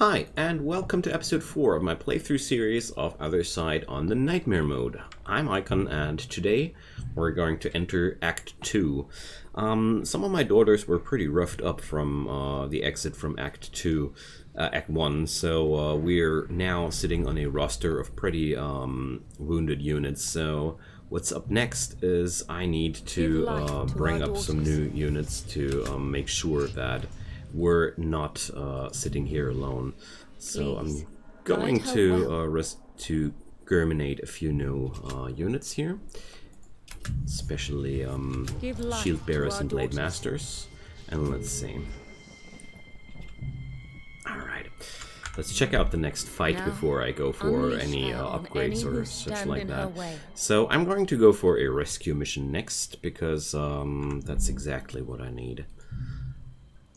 Hi, and welcome to episode 4 of my playthrough series of Othercide on the Nightmare mode. I'm Icon, and today we're going to enter Act 2. Some of my daughters were pretty roughed up from the exit from Act 2, Act 1, so we're now sitting on a roster of pretty wounded units. So what's up next is I need to bring up some new units to make sure that we're not sitting here alone. So I'm going to germinate a few new units here, especially shield bearers and blade masters. And let's see. Alright, let's check out the next fight before I go for any upgrades or such like that. So I'm going to go for a rescue mission next, because that's exactly what I need.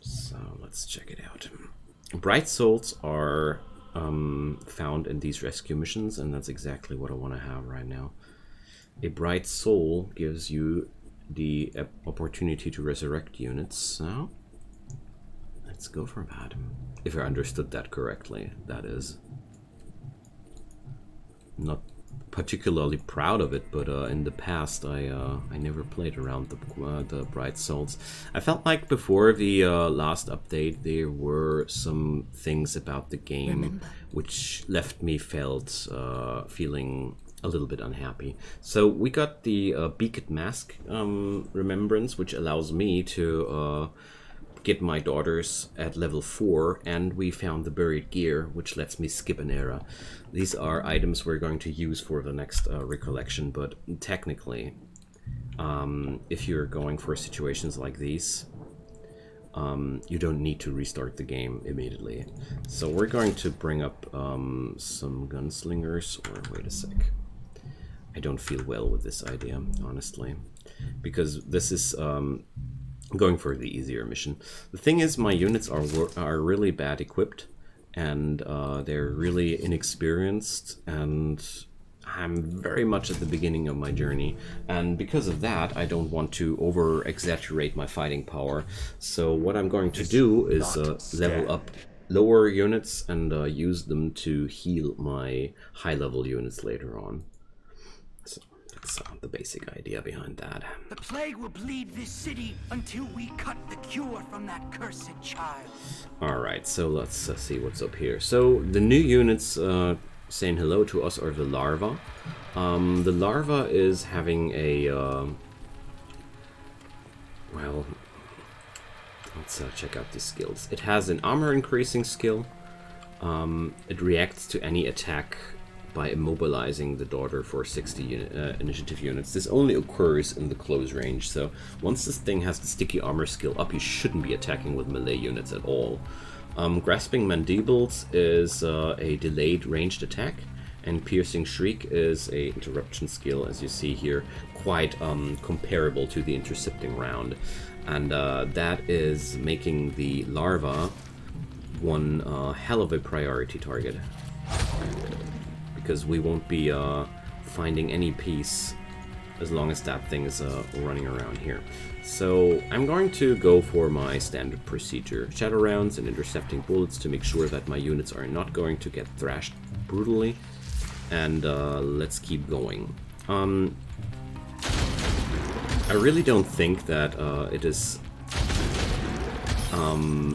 So let's check it out. Bright souls are found in these rescue missions, and that's exactly what I want to have right now. A bright soul gives you the opportunity to resurrect units, so let's go for that. If I understood that correctly, that is. Not particularly proud of it, but in the past I never played around the bright souls. I felt like before the last update there were some things about the game which left me feeling a little bit unhappy. So we got the Beaked Mask remembrance, which allows me to get my daughters at level 4, and we found the buried gear, which lets me skip an era. These are items we're going to use for the next recollection, but technically, if you're going for situations like these, you don't need to restart the game immediately. So we're going to bring up some gunslingers, or wait a sec. I don't feel well with this idea, honestly, because this is going for the easier mission. The thing is, my units are really bad equipped, and they're really inexperienced, and I'm very much at the beginning of my journey, and because of that I don't want to over-exaggerate my fighting power. So what I'm going to do is level up lower units and use them to heal my high-level units later on. So that's the basic idea behind that. The plague will bleed this city until we cut the cure from that cursed child. Alright, so let's see what's up here. So the new units saying hello to us are the larva. The larva is having a well, let's check out the skills. It has an armor increasing skill. It reacts to any attack by immobilizing the daughter for 60 initiative units. This only occurs in the close range, so once this thing has the sticky armor skill up, you shouldn't be attacking with melee units at all. Grasping Mandibles is a delayed ranged attack, and Piercing Shriek is a interruption skill, as you see here, quite comparable to the Intercepting Round. And that is making the larva one hell of a priority target, because we won't be finding any peace as long as that thing is running around here. So I'm going to go for my standard procedure. Shadow rounds and intercepting bullets to make sure that my units are not going to get thrashed brutally. And let's keep going. I really don't think that it is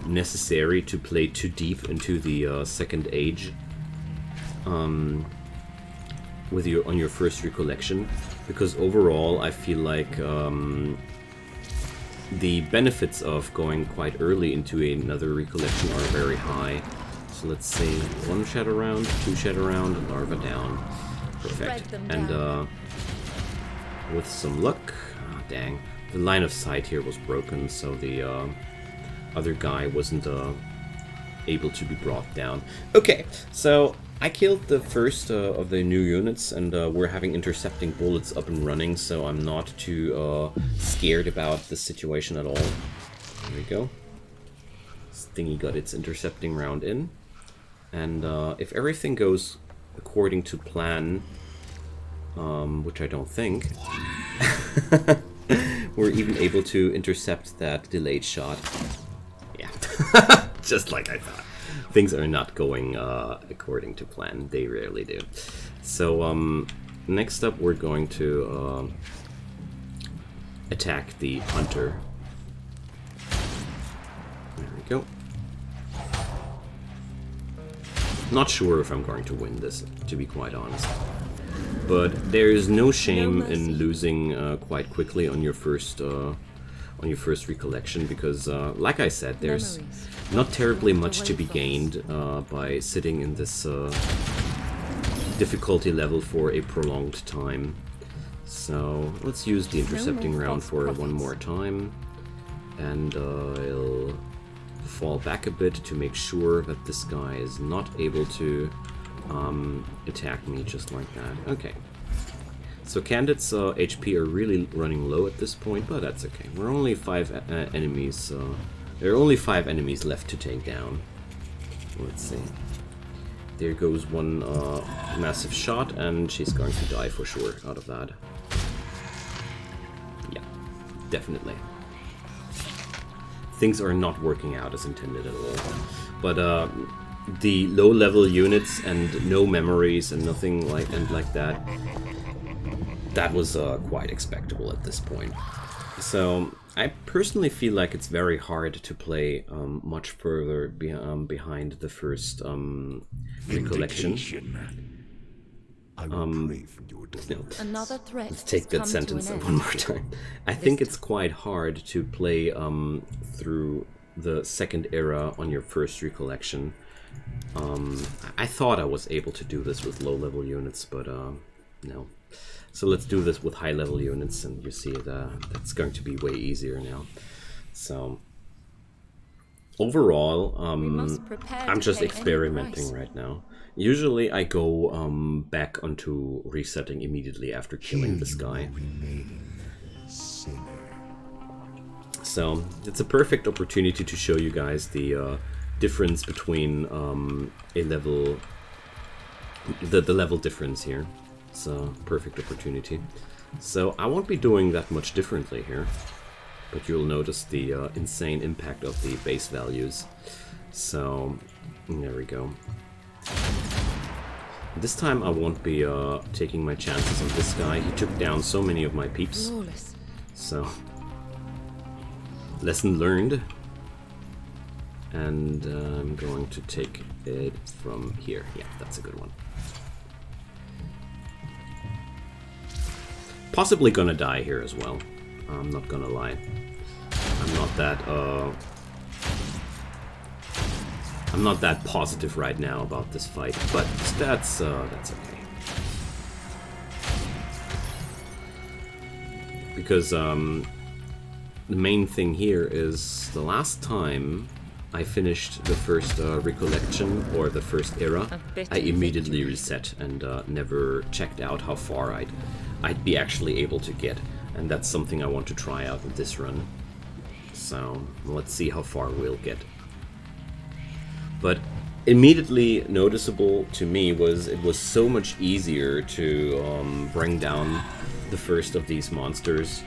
necessary to play too deep into the second age with on your first recollection, because overall I feel like the benefits of going quite early into another recollection are very high. So let's say 1 shadow round, 2 shadow round, larva down. Perfect. And with some luck, dang, the line of sight here was broken, so the other guy wasn't able to be brought down. Okay, so I killed the first of the new units, and we're having intercepting bullets up and running, so I'm not too scared about the situation at all. There we go. This thingy got its intercepting round in, and if everything goes according to plan, which I don't think, we're even able to intercept that delayed shot. Yeah, just like I thought. things are not going according to plan. They rarely do. So next up we're going to attack the hunter. There we go. Not sure if I'm going to win this, to be quite honest. But there is no shame in losing quite quickly on your first recollection, because, like I said, there's not terribly much to be gained by sitting in this difficulty level for a prolonged time. So let's use the intercepting round for one more time, and I'll fall back a bit to make sure that this guy is not able to attack me just like that. Okay. So Candid's HP are really running low at this point, but that's okay. We're only 5 enemies. There are only 5 enemies left to take down. Let's see. There goes one massive shot, and she's going to die for sure out of that. Yeah, definitely. Things are not working out as intended at all. But the low-level units and no memories and nothing like that. That was quite expectable at this point. So I personally feel like it's very hard to play much further behind the first recollection. Another threat. Let's take that sentence one more time. I think it's quite hard to play through the second era on your first recollection. I thought I was able to do this with low-level units, but no. So let's do this with high-level units, and you see that's going to be way easier now. So overall, I'm just experimenting right now. Usually I go back onto resetting immediately after killing this guy. So it's a perfect opportunity to show you guys the difference between the level difference here. It's a perfect opportunity. So I won't be doing that much differently here, but you'll notice the insane impact of the base values. So there we go. This time I won't be taking my chances on this guy. He took down so many of my peeps. So lesson learned. And I'm going to take it from here. Yeah, that's a good one. Possibly gonna die here as well. I'm not gonna lie. I'm not that positive right now about this fight, but that's okay. Because the main thing here is the last time I finished the first recollection, or the first era, I immediately reset and never checked out how far I'd be actually able to get, and that's something I want to try out with this run. So let's see how far we'll get. But immediately noticeable to me was it was so much easier to bring down the first of these monsters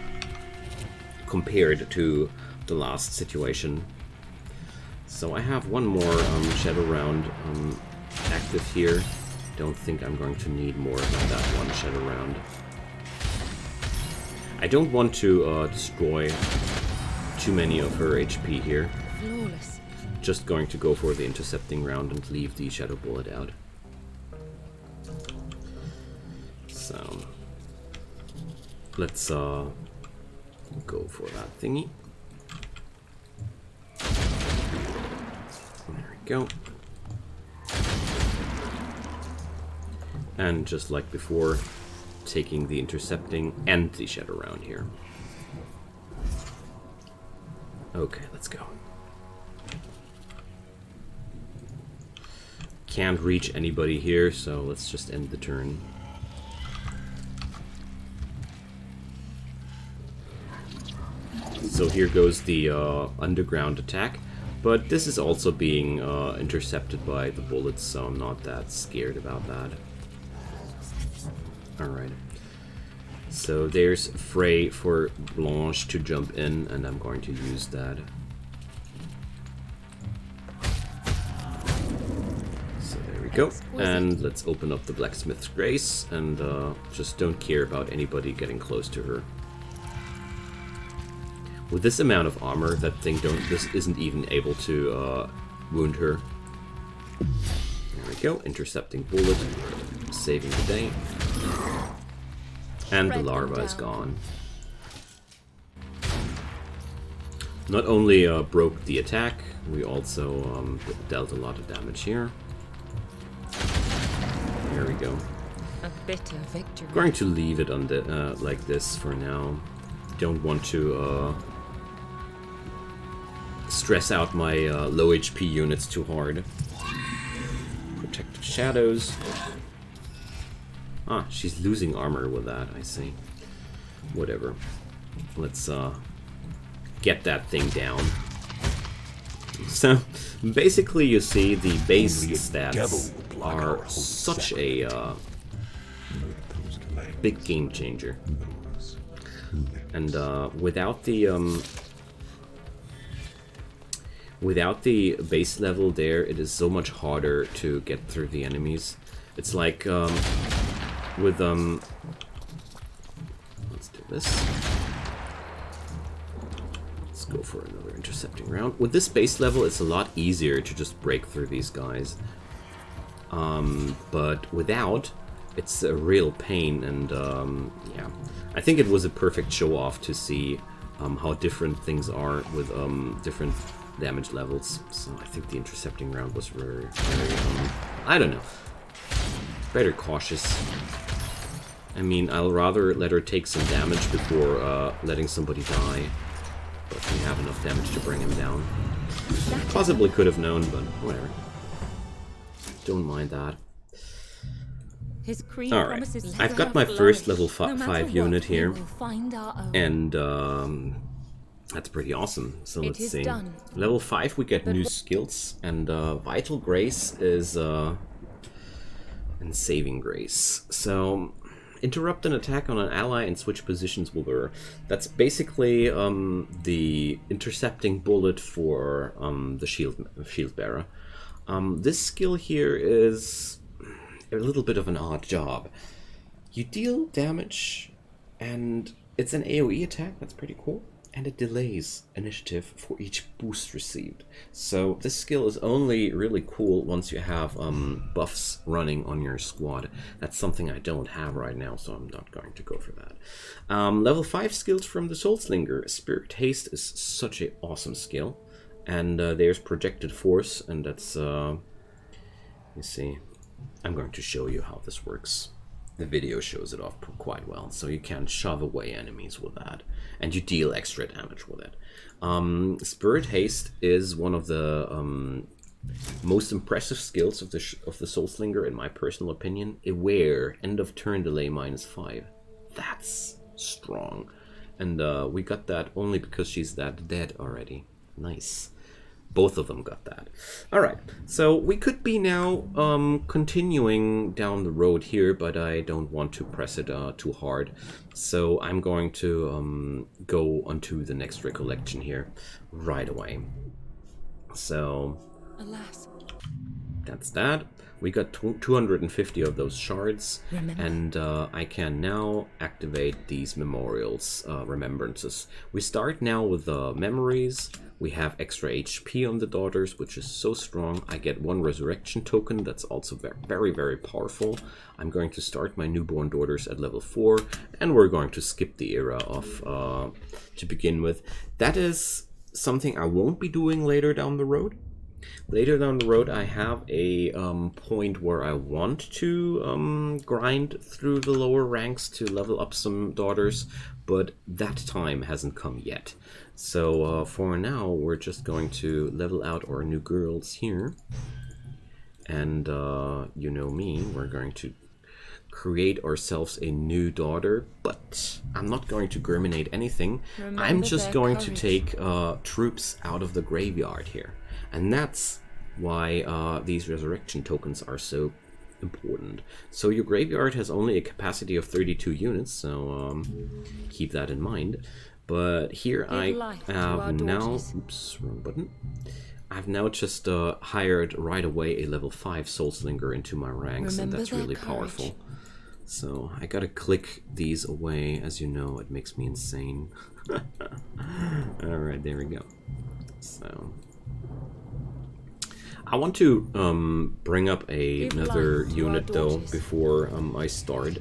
compared to the last situation. So I have one more shadow round active here. Don't think I'm going to need more than that one shadow round. I don't want to destroy too many of her HP here. Flawless. Just going to go for the intercepting round and leave the shadow bullet out. So let's go for that thingy. There we go. And just like before, taking the intercepting and the shadow round here. Okay, let's go. Can't reach anybody here, so let's just end the turn. So here goes the underground attack, but this is also being intercepted by the bullets, so I'm not that scared about that. Alright. So there's Frey for Blanche to jump in, and I'm going to use that. go. And let's open up the Blacksmith's Grace and just don't care about anybody getting close to her. With this amount of armor, that thing isn't even able to wound her. There we go, intercepting bullet, saving the day. And the larva is gone. Not only broke the attack, we also dealt a lot of damage here. There we go. A bitter victory. Going to leave it on the like this for now. Don't want to stress out my low HP units too hard. Protected shadows. Ah, she's losing armor with that, I see. Whatever. Let's get that thing down. So, basically you see the base stats are such a big game changer. And without the base level there, it is so much harder to get through the enemies. It's like with let's do this. Let's go for another intercepting round. With this base level, it's a lot easier to just break through these guys. But without, it's a real pain, and yeah. I think it was a perfect show-off to see how different things are with different damage levels. So I think the intercepting round was very I don't know. Better cautious. I mean, I'll rather let her take some damage before letting somebody die. But we have enough damage to bring him down. Possibly could have known, but whatever. Don't mind that. Alright, I've got my first level 5 unit here. And that's pretty awesome. So let's see. Level 5 we get new skills. And Vital Grace is... and Saving Grace. So... interrupt an attack on an ally and switch positions with her. That's basically the intercepting bullet for the shield bearer. This skill here is a little bit of an odd job. You deal damage, and it's an AoE attack. That's pretty cool. And it delays initiative for each boost received. So this skill is only really cool once you have buffs running on your squad. That's something I don't have right now, so I'm not going to go for that. Level 5 skills from the Soulslinger. Spirit Haste is such an awesome skill. And there's Projected Force, and that's... you see, I'm going to show you how this works. The video shows it off quite well, so you can shove away enemies with that, and you deal extra damage with it. Spirit Haste is one of the most impressive skills of the Soulslinger, in my personal opinion. Aware, end of turn delay -5. That's strong, and we got that only because she's that dead already. Nice. Both of them got that. Alright, so we could be now continuing down the road here, but I don't want to press it too hard. So I'm going to go onto the next recollection here right away. So, alas, that's that. We got 250 of those shards, and I can now activate these memorials, remembrances. We start now with the memories. We have extra HP on the daughters, which is so strong. I get 1 resurrection token, that's also very, very powerful. I'm going to start my newborn daughters at level 4, and we're going to skip the era of to begin with. That is something I won't be doing later down the road. Later down the road, I have a point where I want to grind through the lower ranks to level up some daughters, but that time hasn't come yet. So for now, we're just going to level out our new girls here. And you know me, we're going to create ourselves a new daughter, but I'm not going to germinate anything. I'm just going to take troops out of the graveyard here. And that's why these resurrection tokens are so important. So your graveyard has only a capacity of 32 units, so keep that in mind. But here I have now, oops, wrong button. I've now just hired right away a level 5 Soul Slinger into my ranks, Remember and that's their really courage. powerful. So I gotta click these away. As you know, it makes me insane. Alright, there we go. So I want to bring up another life to our unit though daughters. before I start,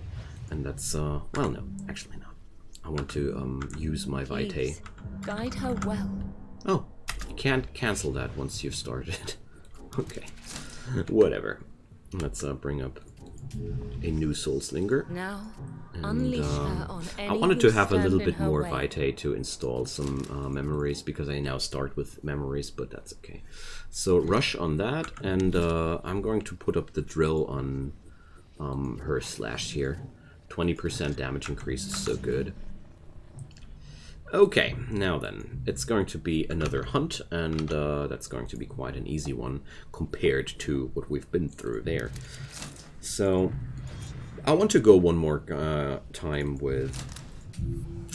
and that's well, no, actually not. I want to use my Vitae. Please, guide her well. Oh, you can't cancel that once you've started. Okay, whatever. Let's bring up a new Soul Slinger. Now, And, unleash her on any I wanted who to have a stand little in bit her more way. Vitae to install some memories, because I now start with memories, but that's okay. So rush on that, and I'm going to put up the drill on her slash here. 20% damage increase is so good. Okay, now then, it's going to be another hunt, and that's going to be quite an easy one compared to what we've been through there. So I want to go one more time with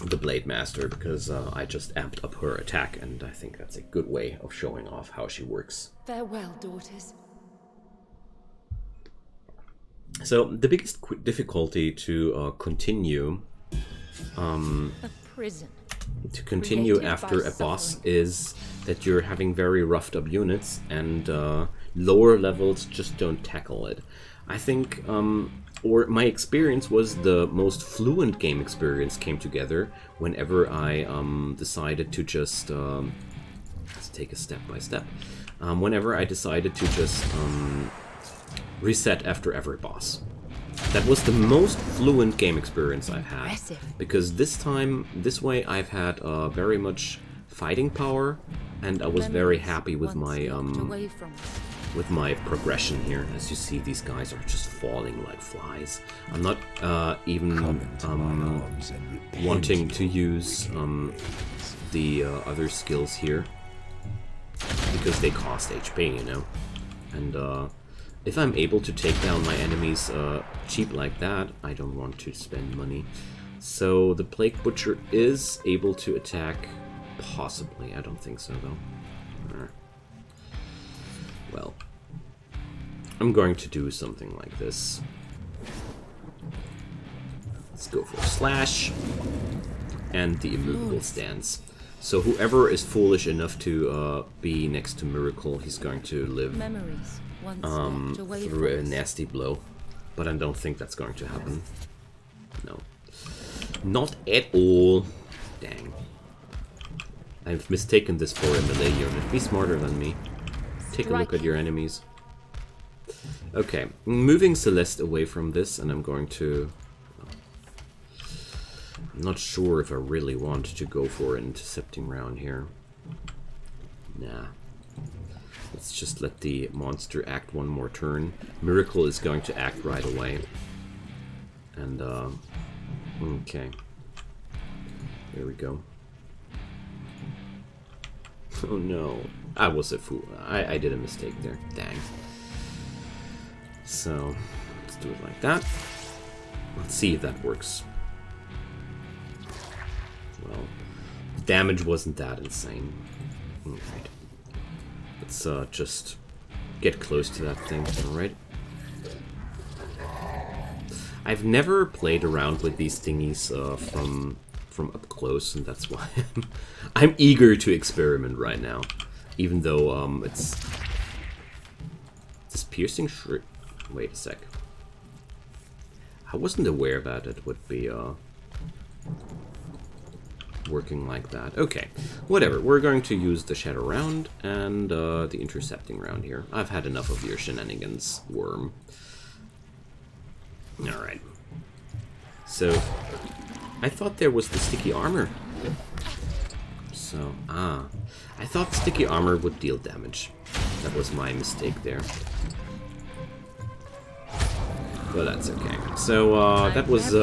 the Blade Master, because I just amped up her attack, and I think that's a good way of showing off how she works. Farewell, daughters. So the biggest difficulty to continue A prison. Created after by a boss suffering. is that you're having very roughed up units, and lower levels just don't tackle it. I think, or my experience was the most fluent game experience came together whenever I decided to just let's take a step by step. Whenever I decided to just reset after every boss. That was the most fluent game experience I've had. Impressive. Because this way I've had very much fighting power, and I was very happy with Memories my once locked away from us. with my progression here. As you see, these guys are just falling like flies. I'm not even wanting to use the other skills here, because they cost HP, you know. And if I'm able to take down my enemies cheap like that, I don't want to spend money. So the Plague Butcher is able to attack, possibly. I don't think so, though. Well, I'm going to do something like this. Let's go for a slash and the immovable stance. So whoever is foolish enough to be next to Miracle, he's going to live Memories once locked away through a from us. nasty blow. But I don't think that's going to happen. No. Not at all. Dang. I've mistaken this for a melee unit. Be smarter than me. Take a look at your enemies. Okay, moving Celeste away from this, and I'm going to... I'm not sure if I really want to go for an intercepting round here. Nah. Let's just let the monster act one more turn. Miracle is going to act right away. And, okay. There we go. Oh no. I was a fool. I did a mistake there. Dang. So, let's do it like that. Let's see if that works. Well, damage wasn't that insane. Alright. Let's just get close to that thing, alright? I've never played around with these thingies from up close, and that's why I'm eager to experiment right now. Even though it's this piercing shriek. Wait a sec. I wasn't aware that it would be working like that. Okay, whatever. We're going to use the Shadow round and the intercepting round here. I've had enough of your shenanigans, worm. Alright. So, I thought there was the sticky armor. So, I thought sticky armor would deal damage. That was my mistake there. But that's okay. So, that was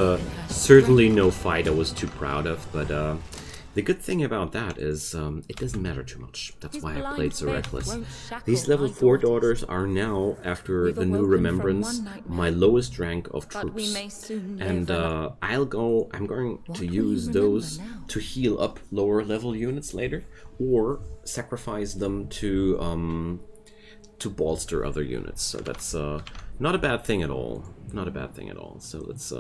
certainly no fight I was too proud of, but The good thing about that is it doesn't matter too much. That's why I played so reckless. These level 4 daughters are now, after the new remembrance, my lowest rank of troops. And I'm going to use those to heal up lower level units later, or sacrifice them to bolster other units. So that's not a bad thing at all. Not a bad thing at all. So let's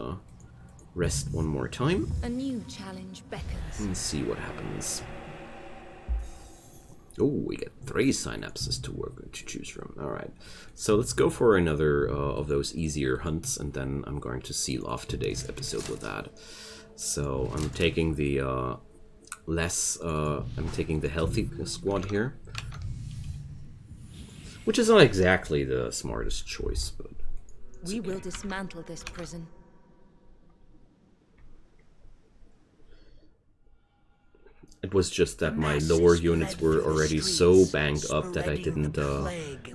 rest one more time. A new challenge beckons. And see what happens. Oh, we get 3 synapses to choose from. Alright. So let's go for another of those easier hunts, and then I'm going to seal off today's episode with that. So I'm taking the I'm taking the healthy squad here. Which is not exactly the smartest choice, but we will dismantle this prison. It was just that my lower units were already so banged up that I didn't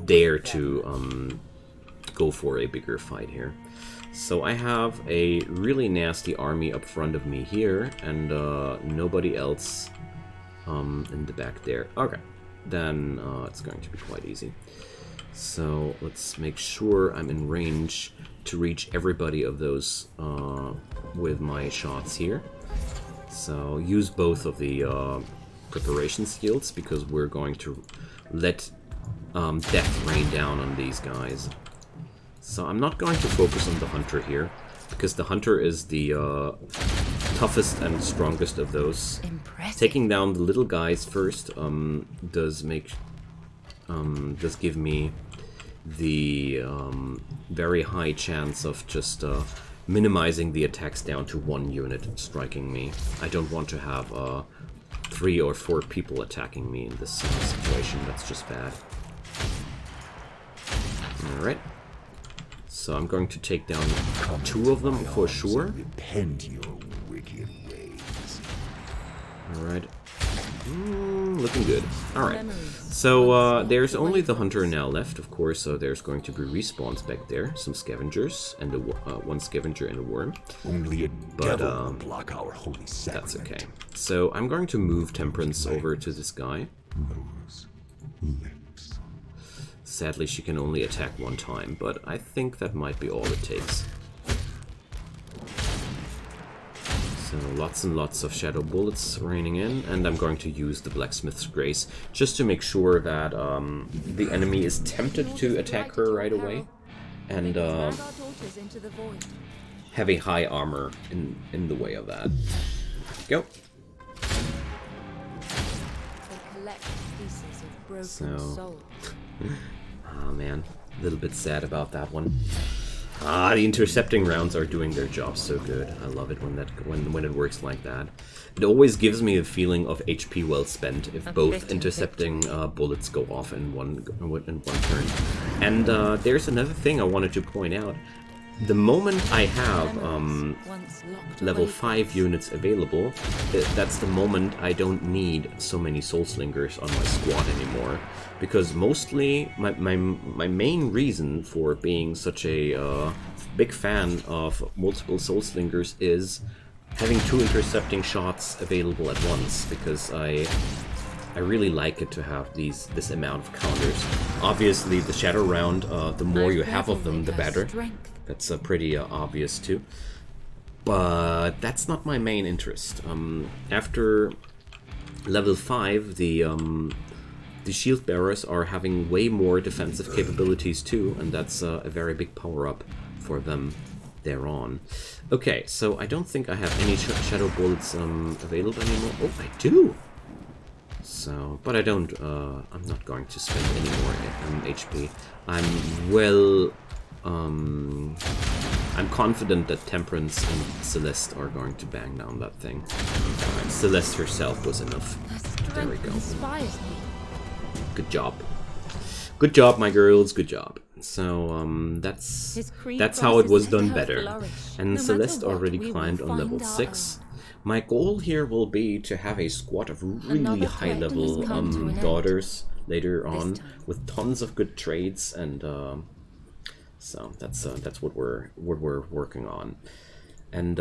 dare to go for a bigger fight here. So I have a really nasty army up front of me here, and nobody else in the back there. Okay, then it's going to be quite easy. So let's make sure I'm in range to reach everybody of those with my shots here. So use both of the preparation skills, because we're going to let death rain down on these guys. So I'm not going to focus on the hunter here, because the hunter is the toughest and strongest of those. Impressive. Taking down the little guys first does give me the very high chance of just minimizing the attacks down to 1 unit striking me. I don't want to have 3 or 4 people attacking me in this situation. That's just bad. Alright. So I'm going to take down 2 of them for sure. Alright. Looking good. Alright. So there's only the hunter now left, of course, so there's going to be respawns back there. Some scavengers, and one scavenger and a worm. Only a devil will block our holy sacrament. That's okay. So I'm going to move Temperance over to this guy. Sadly, she can only attack 1 time, but I think that might be all it takes. So lots and lots of shadow bullets raining in, and I'm going to use the Blacksmith's Grace just to make sure that the enemy is tempted to attack her right away, and have a high armor in the way of that. Go. So, oh man, a little bit sad about that one. The intercepting rounds are doing their job so good. I love it when it works like that. It always gives me a feeling of HP well spent if both intercepting bullets go off in one turn. And there's another thing I wanted to point out. The moment I have level 5 units available, that's the moment I don't need so many Soul Slingers on my squad anymore. Because mostly, my main reason for being such a big fan of multiple Soul Slingers is having 2 intercepting shots available at once, because I really like it to have this amount of counters. Obviously, the Shadow Round, the more you have of them, the better. That's pretty obvious too. But that's not my main interest. After level 5, the shield bearers are having way more defensive capabilities too, and that's a very big power-up for them thereon. Okay, so I don't think I have any shadow bullets available anymore. Oh, I do! So, but I don't, I'm not going to spend any more HP. I'm confident that Temperance and Celeste are going to bang down that thing. Celeste herself was enough. There we go. Good job. Good job, my girls, good job. So, that's how it was done better. And Celeste already climbed on level 6. My goal here will be to have a squad of really high-level daughters later on, with tons of good trades, and so that's what we're working on. And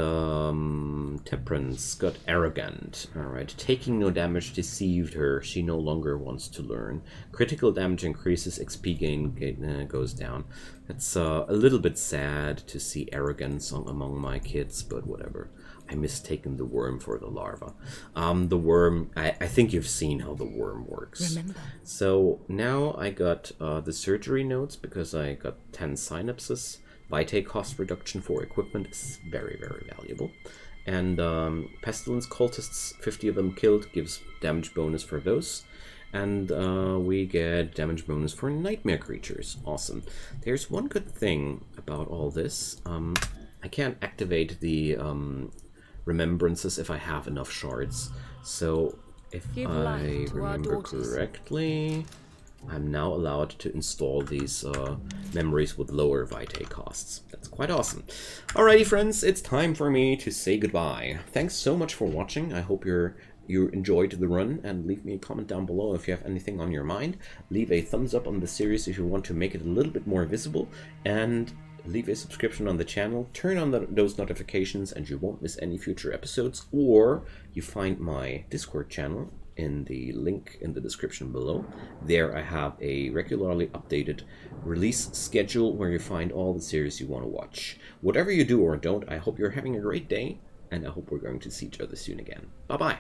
Temperance got arrogant. Alright, taking no damage deceived her. She no longer wants to learn. Critical damage increases, XP gain goes down. That's a little bit sad to see arrogance among my kids, but whatever. I mistaken the worm for the larva. The worm, I think you've seen how the worm works. Remember. So now I got the surgery notes because I got 10 synapses. Vitae cost reduction for equipment is very, very valuable. And Pestilence Cultists, 50 of them killed, gives damage bonus for those. And we get damage bonus for Nightmare Creatures. Awesome. There's one good thing about all this. I can't activate the Remembrances if I have enough shards. So if I remember correctly, I'm now allowed to install these memories with lower Vitae costs. That's quite awesome. Alrighty, friends, it's time for me to say goodbye. Thanks so much for watching. I hope you enjoyed the run, and leave me a comment down below if you have anything on your mind. Leave a thumbs up on the series if you want to make it a little bit more visible, and leave a subscription on the channel. Turn on those notifications and you won't miss any future episodes, or you find my Discord channel in the link in the description below. There I have a regularly updated release schedule where you find all the series you want to watch. Whatever you do or don't, I hope you're having a great day, and I hope we're going to see each other soon again. Bye bye!